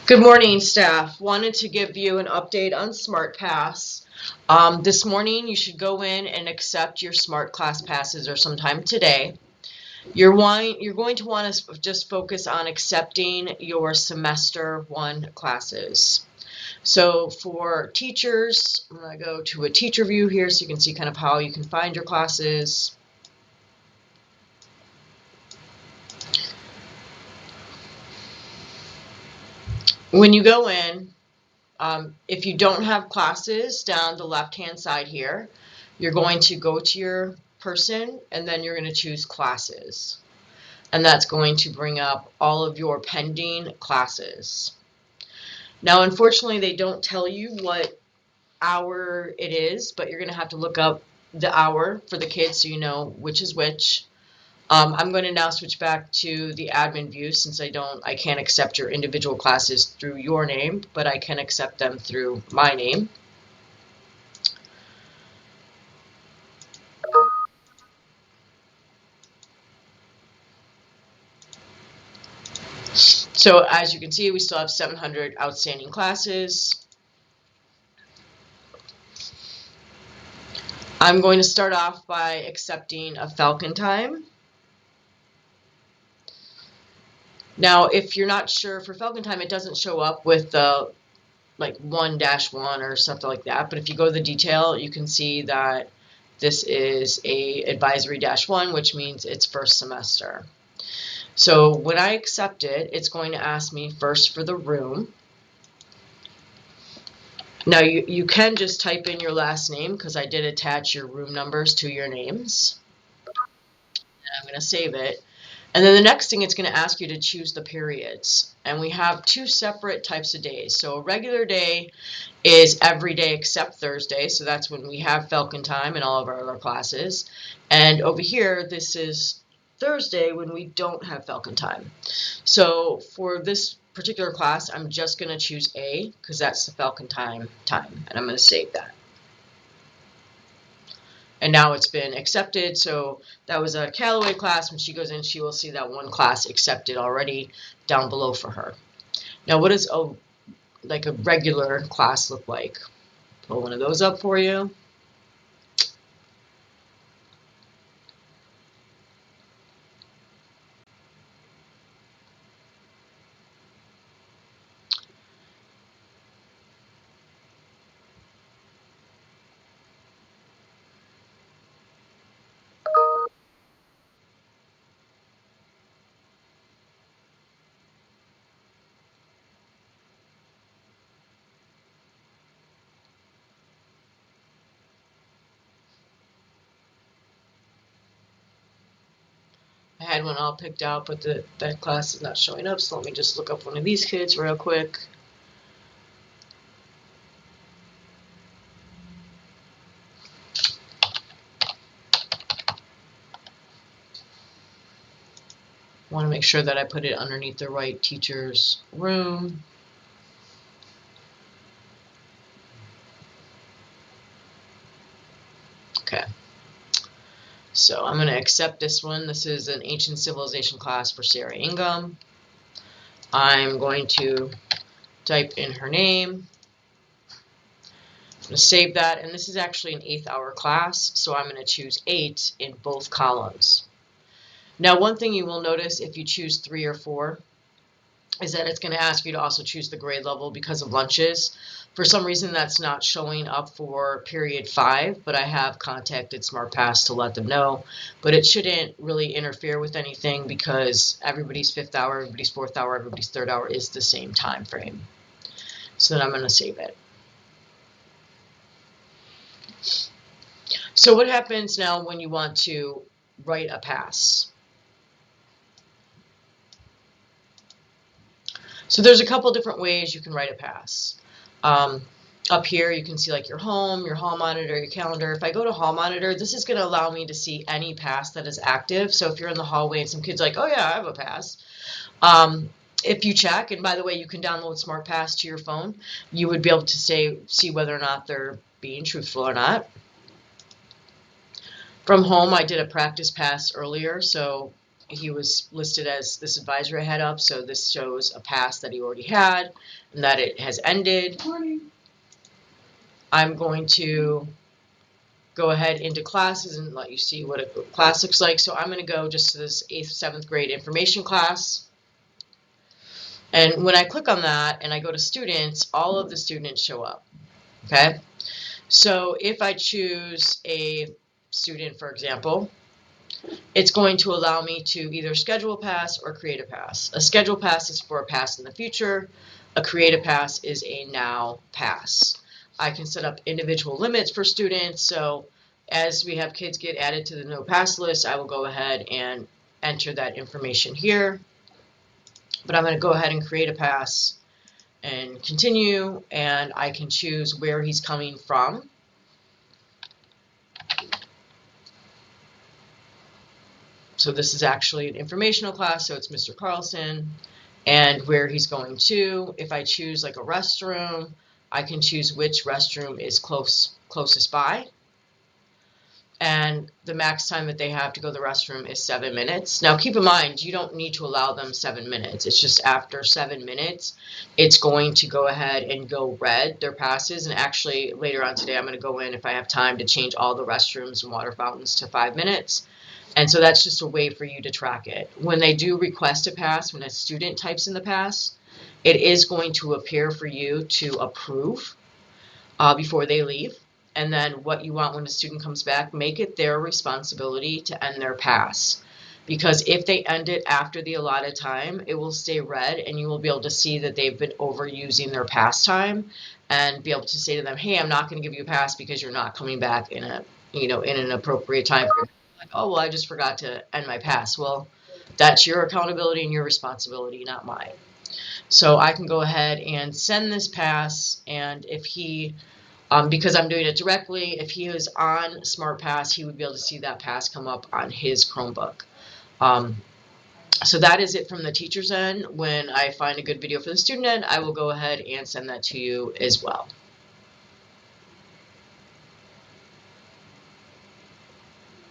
Good morning, staff. Wanted to give you an update on Smartpass. This morning, you should go in and accept your Smart Class passes or sometime today. You're going to want to just focus on accepting your semester 1 classes. So for teachers, I'm going to go to a teacher view here so you can see kind of how you can find your classes. When you go in, if you don't have classes down the left-hand side here, you're going to go to your person and then you're going to choose classes. And that's going to bring up all of your pending classes. Now, unfortunately, they don't tell you what hour it is, but you're going to have to look up the hour for the kids so you know which is which. I'm going to now switch back to the admin view since I can't accept your individual classes through your name, but I can accept them through my name. So as you can see, we still have 700 outstanding classes. I'm going to start off by accepting a Falcon time. Now, if you're not sure for Falcon time, it doesn't show up with the like 1-1 or something like that. But if you go to the detail, you can see that this is a advisory -1, which means it's first semester. So when I accept it, it's going to ask me first for the room. Now you can just type in your last name because I did attach your room numbers to your names. I'm going to save it. And then the next thing it's going to ask you to choose the periods. And we have two separate types of days. So a regular day is every day except Thursday. So that's when we have Falcon time in all of our other classes. And over here, this is Thursday when we don't have Falcon time. So for this particular class, I'm just going to choose A because that's the Falcon time. And I'm going to save that. And now it's been accepted. So that was a Callaway class. When she goes in, she will see that one class accepted already down below for her. Now, what does a regular class look like? Pull one of those up for you. I had one all picked out, but that class is not showing up. So let me just look up one of these kids real quick. I want to make sure that I put it underneath the right teacher's room. Okay. So I'm going to accept this one. This is an ancient civilization class for Sarah Ingham. I'm going to type in her name. I'm going to save that, and this is actually an 8th hour class, so I'm going to choose 8 in both columns. Now, one thing you will notice if you choose 3 or 4 is that it's going to ask you to also choose the grade level because of lunches. For some reason, that's not showing up for period 5, but I have contacted Smartpass to let them know. But it shouldn't really interfere with anything because everybody's 5th hour, everybody's 4th hour, everybody's 3rd hour is the same time frame. So then I'm going to save it. So what happens now when you want to write a pass? So there's a couple different ways you can write a pass. Up here you can see like your home monitor, your calendar. If I go to hall monitor, this is going to allow me to see any pass that is active. So if you're in the hallway and some kid's like, oh yeah, I have a pass. If you check, and by the way, you can download Smartpass to your phone, you would be able to see whether or not they're being truthful or not. From home, I did a practice pass earlier, so he was listed as this advisor I had up, so this shows a pass that he already had and that it has ended. I'm going to go ahead into classes and let you see what a class looks like. So I'm going to go just to this 8th, 7th grade information class. And when I click on that and I go to students, all of the students show up. Okay. So if I choose a student, for example, it's going to allow me to either schedule a pass or create a pass. A schedule pass is for a pass in the future. A create a pass is a now pass. I can set up individual limits for students. So as we have kids get added to the no pass list, I will go ahead and enter that information here. But I'm going to go ahead and create a pass and continue, and I can choose where he's coming from. So this is actually an informational class, so it's Mr. Carlson, and where he's going to. If I choose like a restroom, I can choose which restroom is closest by. And the max time that they have to go to the restroom is 7 minutes. Now keep in mind, you don't need to allow them 7 minutes. It's just after 7 minutes, it's going to go ahead and go red, their passes. And actually later on today, I'm going to go in, if I have time, to change all the restrooms and water fountains to 5 minutes. And so that's just a way for you to track it. When they do request a pass, when a student types in the pass, it is going to appear for you to approve before they leave. And then what you want when a student comes back, make it their responsibility to end their pass. Because if they end it after the allotted time, it will stay red and you will be able to see that they've been overusing their pass time and be able to say to them, hey, I'm not going to give you a pass because you're not coming back in an appropriate time frame. Like, oh, well, I just forgot to end my pass. Well, that's your accountability and your responsibility, not mine. So I can go ahead and send this pass, and if he because I'm doing it directly, if he is on Smartpass, he would be able to see that pass come up on his Chromebook. So that is it from the teacher's end. When I find a good video for the student end, I will go ahead and send that to you as well.